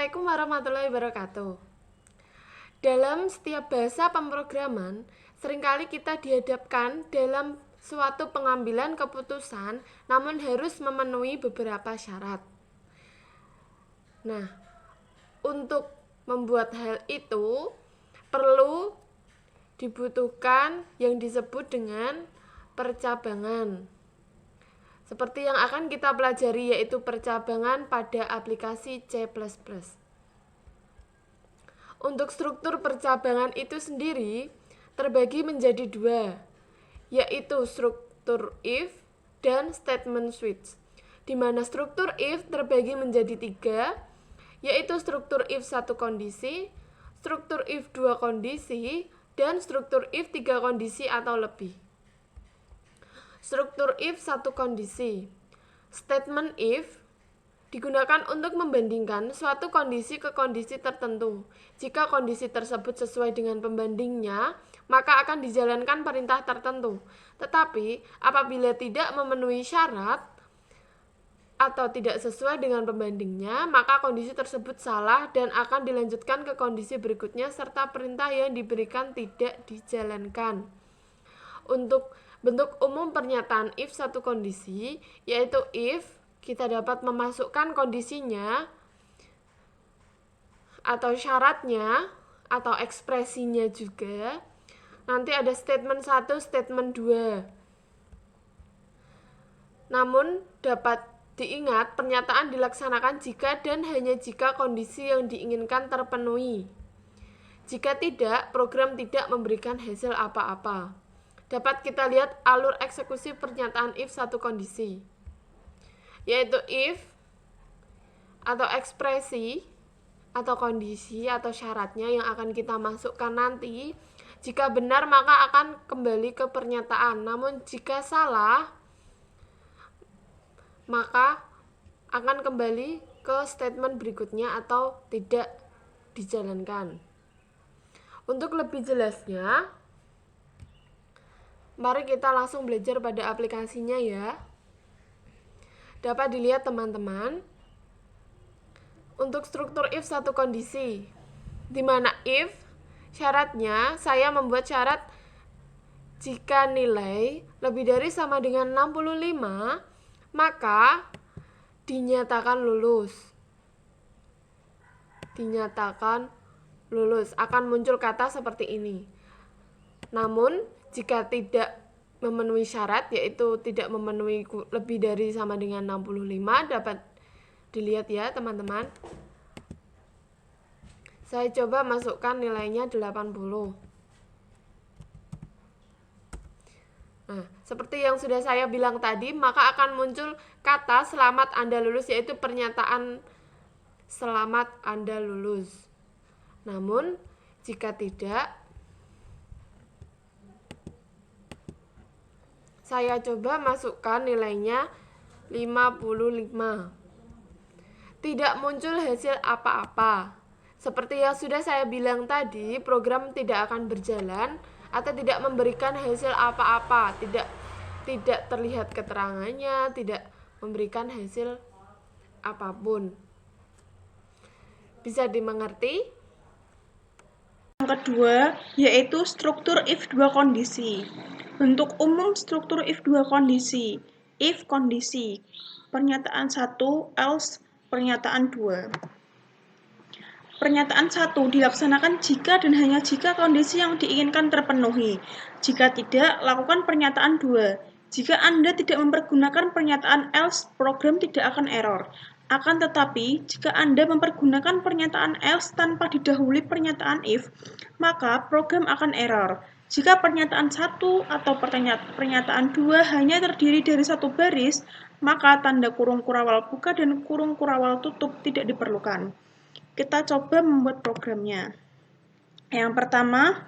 Assalamualaikum warahmatullahi wabarakatuh. Dalam setiap bahasa pemrograman, seringkali kita dihadapkan dalam suatu pengambilan keputusan, namun harus memenuhi beberapa syarat. Nah, untuk membuat hal itu perlu dibutuhkan yang disebut dengan percabangan. Seperti yang akan kita pelajari, yaitu percabangan pada aplikasi C++. Untuk struktur percabangan itu sendiri terbagi menjadi dua, yaitu struktur if dan statement switch, di mana struktur if terbagi menjadi tiga, yaitu struktur if satu kondisi, struktur if dua kondisi, dan struktur if tiga kondisi atau lebih. Struktur if satu kondisi. Statement if digunakan untuk membandingkan suatu kondisi ke kondisi tertentu. Jika kondisi tersebut sesuai dengan pembandingnya, maka akan dijalankan perintah tertentu. Tetapi apabila tidak memenuhi syarat atau tidak sesuai dengan pembandingnya, maka kondisi tersebut salah dan akan dilanjutkan ke kondisi berikutnya serta perintah yang diberikan tidak dijalankan. Untuk bentuk umum pernyataan if satu kondisi, yaitu if kita dapat memasukkan kondisinya atau syaratnya atau ekspresinya juga. Nanti ada statement 1, statement 2. Namun dapat diingat pernyataan dilaksanakan jika dan hanya jika kondisi yang diinginkan terpenuhi. Jika tidak, program tidak memberikan hasil apa-apa. Dapat kita lihat alur eksekusi pernyataan if satu kondisi, yaitu if atau ekspresi atau kondisi atau syaratnya yang akan kita masukkan nanti. Jika benar maka akan kembali ke pernyataan, namun jika salah maka akan kembali ke statement berikutnya atau tidak dijalankan. Untuk lebih jelasnya, mari kita langsung belajar pada aplikasinya ya. Dapat dilihat teman-teman. Untuk struktur if satu kondisi, di mana if syaratnya saya membuat syarat jika nilai lebih dari sama dengan 65, maka dinyatakan lulus. Dinyatakan lulus, akan muncul kata seperti ini. Namun jika tidak memenuhi syarat, yaitu tidak memenuhi lebih dari sama dengan 65, dapat dilihat ya teman-teman. Saya coba masukkan nilainya 80. Nah, seperti yang sudah saya bilang tadi, maka akan muncul kata selamat Anda lulus, yaitu pernyataan selamat Anda lulus. Namun jika tidak, saya coba masukkan nilainya 55. Tidak muncul hasil apa-apa. Seperti yang sudah saya bilang tadi, program tidak akan berjalan atau tidak memberikan hasil apa-apa, tidak terlihat keterangannya, tidak memberikan hasil apapun. Bisa dimengerti? Yang kedua, yaitu struktur if dua kondisi. Bentuk umum struktur if dua kondisi. If kondisi, pernyataan 1, else pernyataan 2. Pernyataan 1 dilaksanakan jika dan hanya jika kondisi yang diinginkan terpenuhi. Jika tidak, lakukan pernyataan 2. Jika Anda tidak mempergunakan pernyataan else, program tidak akan error. Akan tetapi, jika Anda mempergunakan pernyataan else tanpa didahului pernyataan if, maka program akan error. Jika pernyataan 1 atau pernyataan 2 hanya terdiri dari satu baris, maka tanda kurung kurawal buka dan kurung kurawal tutup tidak diperlukan. Kita coba membuat programnya. Yang pertama,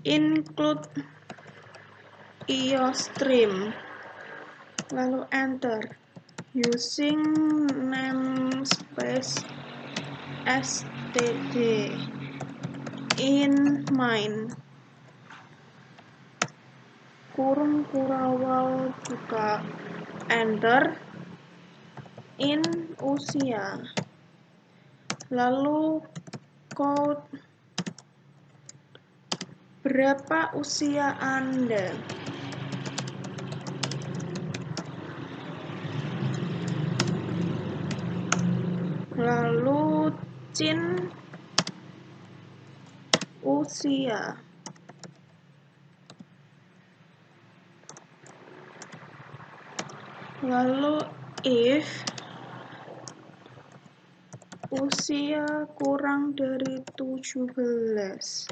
include iostream, lalu enter, using namespace std in main, kurung kurawal buka, enter. in usia. Lalu code berapa usia Anda? Lalu Cin usia. Lalu if usia kurang dari 17.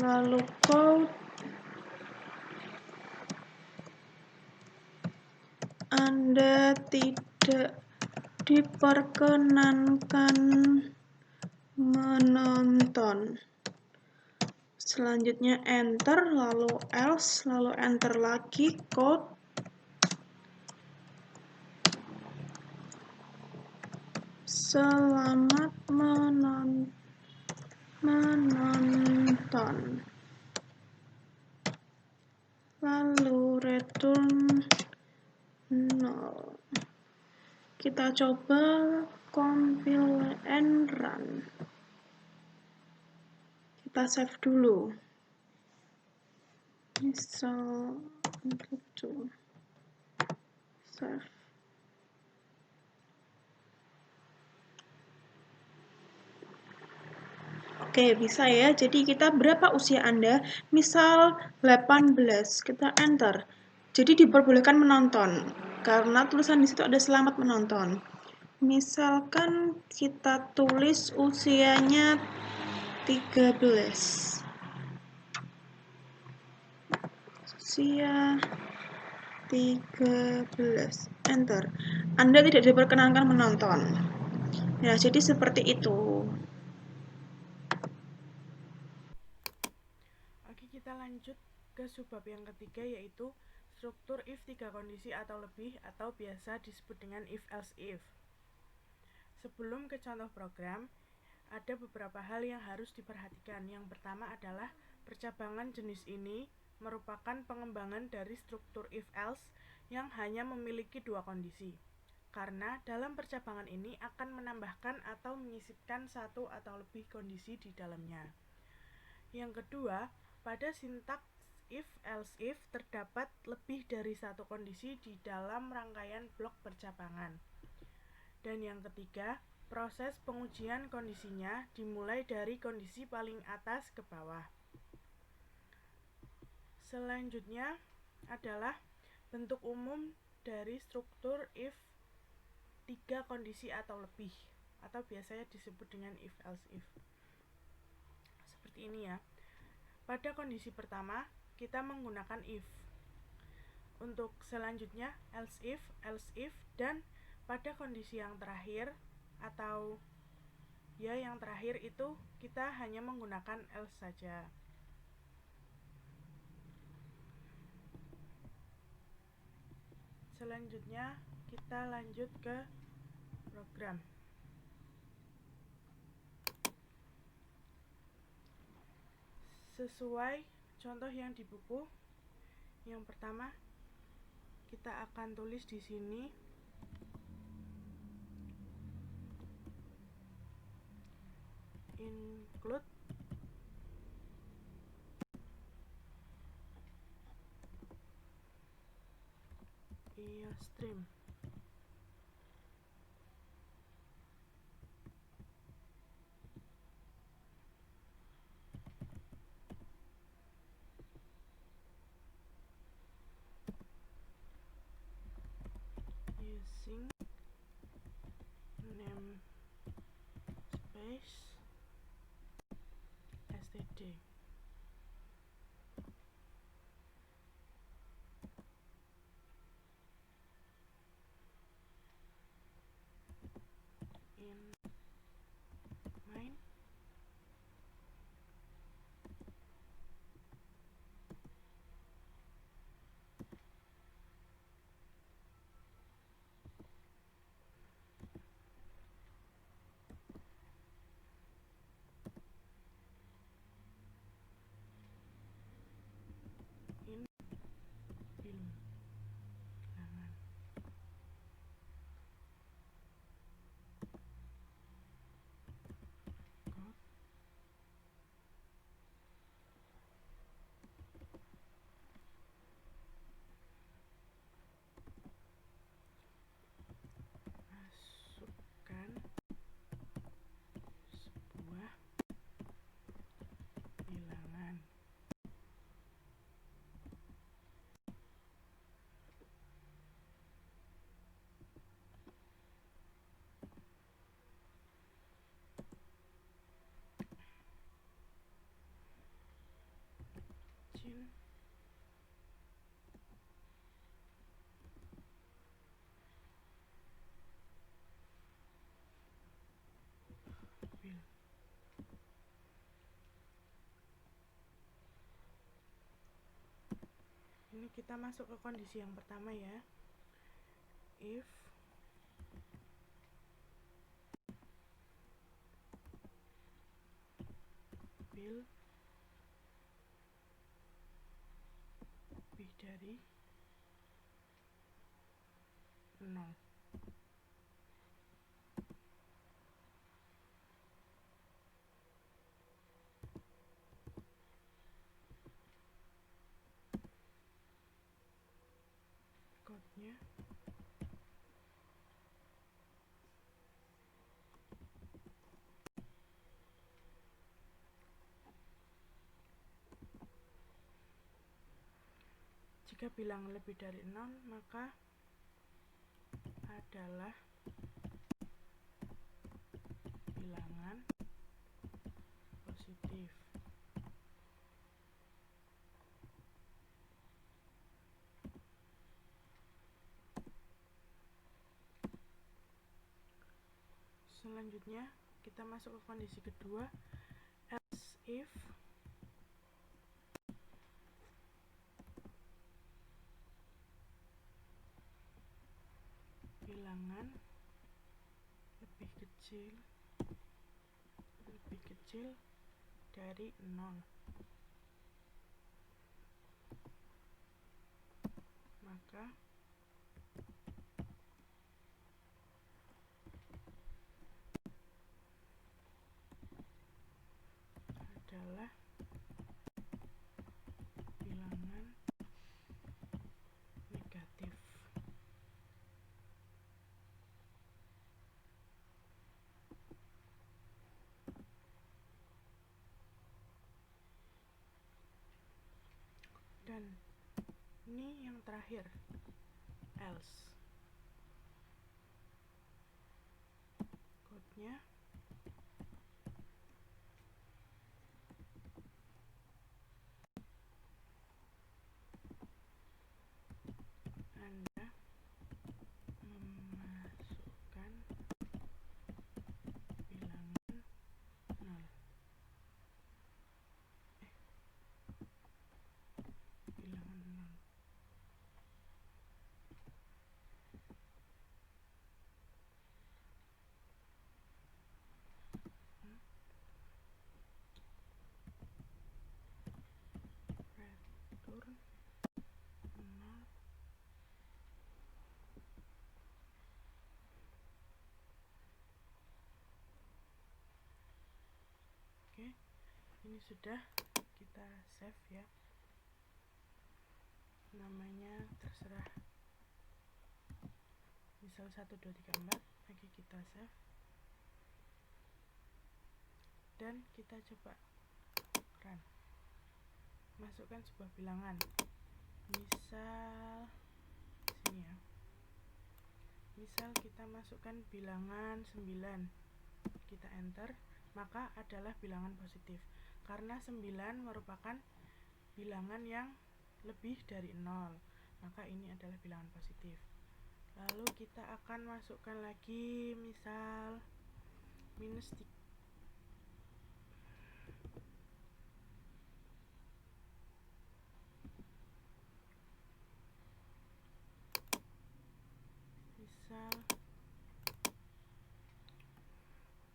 Lalu code Anda tidak diperkenankan menonton. Selanjutnya enter, lalu else, lalu enter lagi code. Selamat menonton. Lalu return 0. Kita coba compile and run. Kita save dulu. Misal gitu. Save. Oke, bisa ya. Jadi kita berapa usia Anda? Misal 18. Kita enter. Jadi diperbolehkan menonton karena tulisan di situ ada selamat menonton. Misalkan kita tulis usianya 13. Usia 13. Enter. Anda tidak diperkenankan menonton. Ya, jadi seperti itu. Oke, kita lanjut ke subbab yang ketiga, yaitu struktur if 3 kondisi atau lebih, atau biasa disebut dengan if else if. Sebelum ke contoh program, ada beberapa hal yang harus diperhatikan. Yang pertama adalah percabangan jenis ini merupakan pengembangan dari struktur if else yang hanya memiliki 2 kondisi. Karena dalam percabangan ini akan menambahkan atau menyisipkan 1 atau lebih kondisi di dalamnya. Yang kedua, pada sintaks if else if terdapat lebih dari 1 kondisi di dalam rangkaian blok percabangan. Dan yang ketiga, proses pengujian kondisinya dimulai dari kondisi paling atas ke bawah. Selanjutnya adalah bentuk umum dari struktur if 3 kondisi atau lebih, atau biasanya disebut dengan if else if. Seperti ini ya. Pada kondisi pertama, kita menggunakan if. Untuk selanjutnya, else if, dan pada kondisi yang terakhir, atau ya yang terakhir itu kita hanya menggunakan else saja. Selanjutnya, kita lanjut ke program. Sesuai contoh yang di buku, yang pertama kita akan tulis di sini include iostream. Using namespace std. In main margin bill. Ini kita masuk ke kondisi yang pertama ya. If bill lebih dari 0. Code-nya jika bilangan lebih dari 0 maka adalah bilangan positif. Selanjutnya kita masuk ke kondisi kedua, else if bilangan lebih kecil dari 0, maka adalah bilangan negatif. Dan ini yang terakhir, else. Code-nya Anda memasukkan bilangan 0. Bilangan 0. Return 0. Oke, ini sudah kita save ya. Namanya terserah, misal 1, 2, 3, 4. Lagi kita save dan kita coba run. Masukkan sebuah bilangan, misal sini ya, misal kita masukkan bilangan 9, kita enter, maka adalah bilangan positif karena 9 merupakan bilangan yang lebih dari 0, maka ini adalah bilangan positif. Lalu kita akan masukkan lagi misal minus 3, misal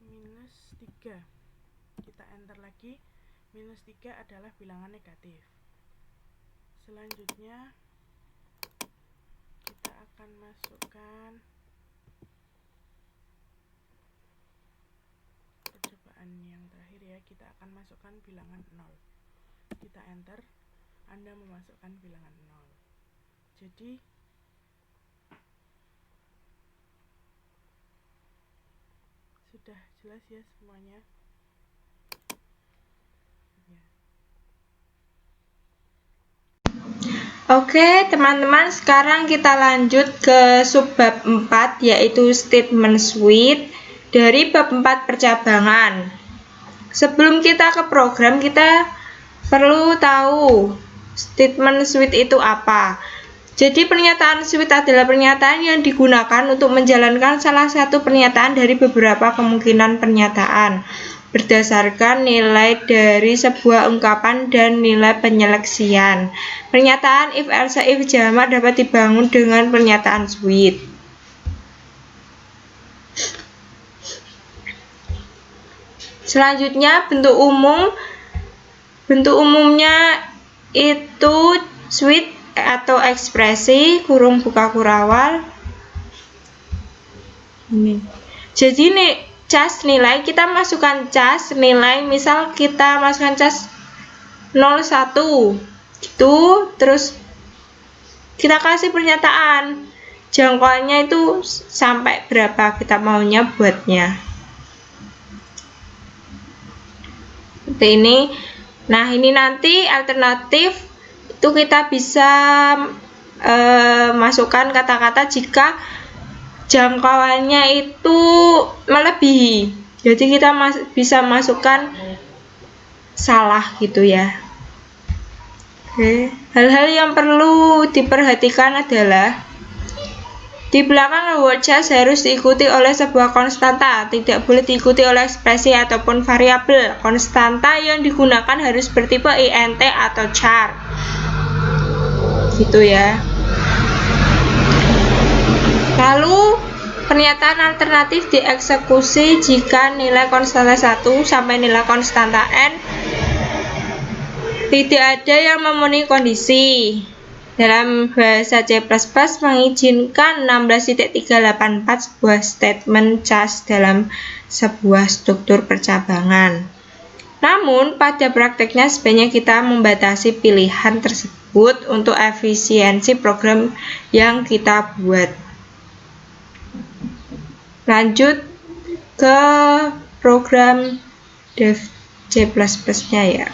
minus 3, kita enter lagi, minus 3 adalah bilangan negatif. Selanjutnya kita akan masukkan percobaan yang terakhir ya, kita akan masukkan bilangan 0. Kita enter, Anda memasukkan bilangan 0. Jadi sudah jelas ya semuanya ya. Oke, teman-teman, sekarang kita lanjut ke subbab 4, yaitu statement switch dari bab 4 percabangan. Sebelum kita ke program, kita perlu tahu Statement switch itu apa? Jadi pernyataan switch adalah pernyataan yang digunakan untuk menjalankan salah satu pernyataan dari beberapa kemungkinan pernyataan berdasarkan nilai dari sebuah ungkapan dan nilai penyeleksian. Pernyataan if, else, if jamak dapat dibangun dengan pernyataan switch. Selanjutnya bentuk umumnya itu switch atau ekspresi kurung buka kurawal. Ini. Jadi nih cas nilai kita masukkan cas nilai, misal kita masukkan cas 01 itu, terus kita kasih pernyataan jangkauannya itu sampai berapa kita maunya buatnya. Seperti ini. Nah, ini nanti alternatif itu kita bisa masukkan kata-kata jika jangkauannya itu melebihi. Jadi kita bisa masukkan salah gitu ya. Oke. Hal-hal yang perlu diperhatikan adalah di belakang word char harus diikuti oleh sebuah konstanta, tidak boleh diikuti oleh ekspresi ataupun variabel. Konstanta yang digunakan harus bertipe int atau char. Gitu ya. Lalu pernyataan alternatif dieksekusi jika nilai konstanta 1 sampai nilai konstanta n tidak ada yang memenuhi kondisi. Dalam bahasa C++ mengizinkan 16.384 sebuah statement cas dalam sebuah struktur percabangan. Namun, pada prakteknya sebaiknya kita membatasi pilihan tersebut untuk efisiensi program yang kita buat. Lanjut ke program dev C++-nya ya.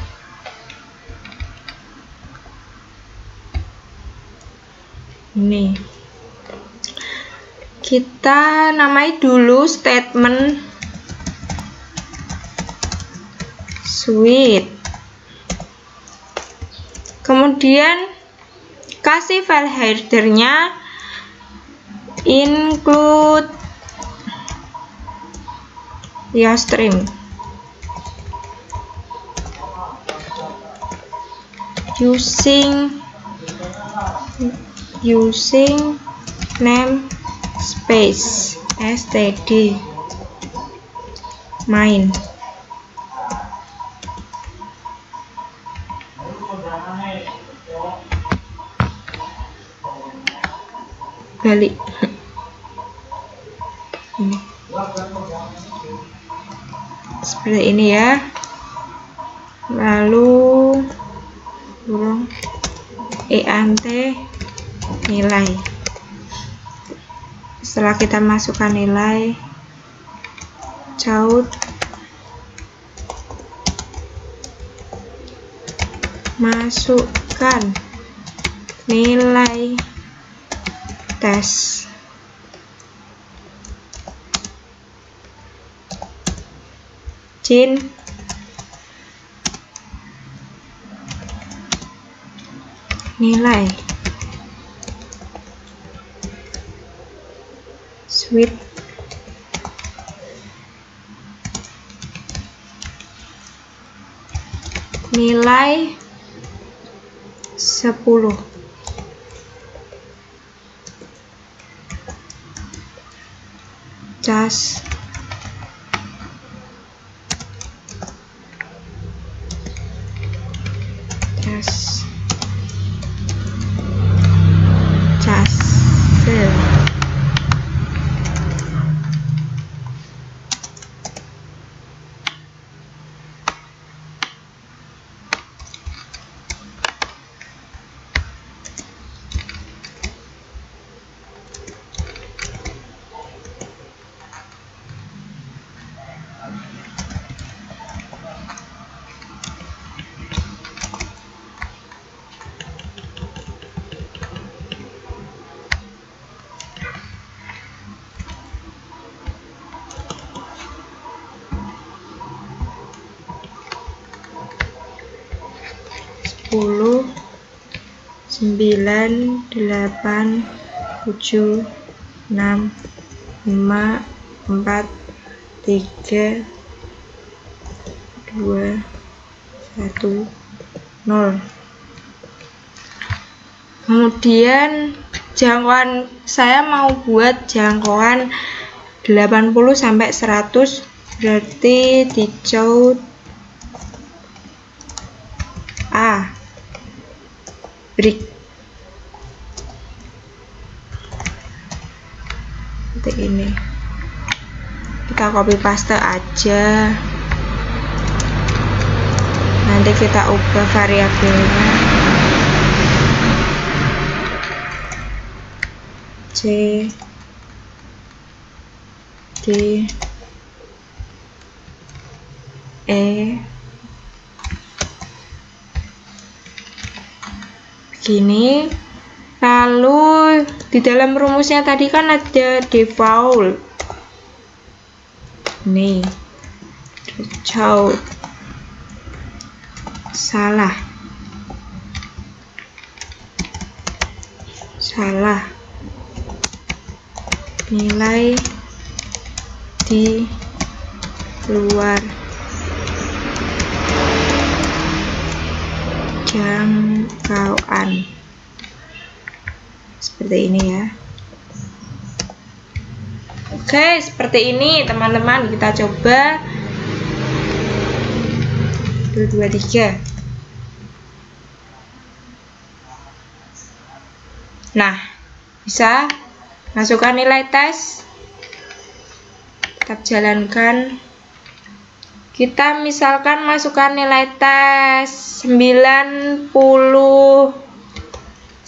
Ini kita namai dulu statement switch, kemudian kasih file header-nya include iostream using namespace std main. Balik ini. Seperti ini ya. Lalu kurung int nilai. Setelah kita masukkan nilai, caut masukkan nilai tes. Jin nilai switch nilai 10. Cas 9, 8, 7, 6, 5, 4, 3, 2, 1, 0. Kemudian jangkauan saya mau buat jangkauan 80 sampai 100, berarti dicau A break seperti ini. Kita copy paste aja, nanti kita ubah variabelnya C D E begini. Lalu di dalam rumusnya tadi kan ada default nih, default salah nilai di luar jangkauan, seperti ini ya. Oke, seperti ini teman-teman, kita coba 1, 2, 3. Nah, bisa masukkan nilai tes, kita jalankan. Kita misalkan masukkan nilai tes 93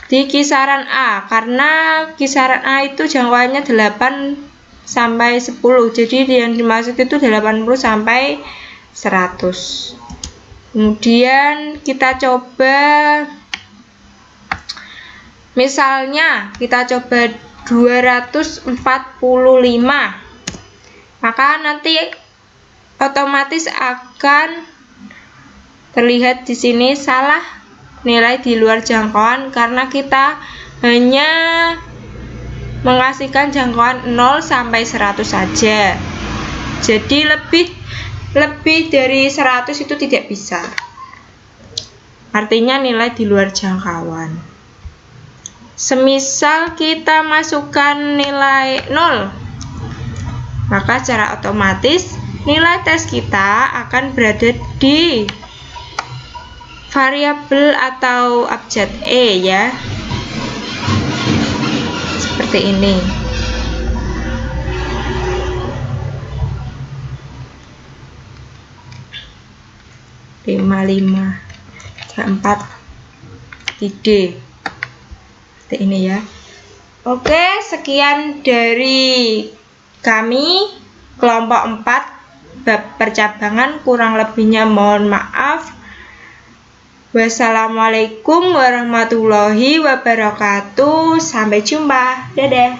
di kisaran A, karena kisaran A itu jangkauannya 8 sampai 10, jadi yang dimaksud itu 80 sampai 100. Kemudian kita coba, misalnya kita coba 245, maka nanti otomatis akan terlihat di sini salah nilai di luar jangkauan, karena kita hanya mengasihkan jangkauan 0 sampai 100 saja. Jadi lebih dari 100 itu tidak bisa, artinya nilai di luar jangkauan. Semisal kita masukkan nilai 0, maka secara otomatis nilai tes kita akan berada di variabel atau abjad E ya, seperti ini. Lima 4 di D, seperti ini ya. Oke, sekian dari kami kelompok 4 bab percabangan, kurang lebihnya mohon maaf. Wassalamualaikum warahmatullahi wabarakatuh. Sampai jumpa. Dadah.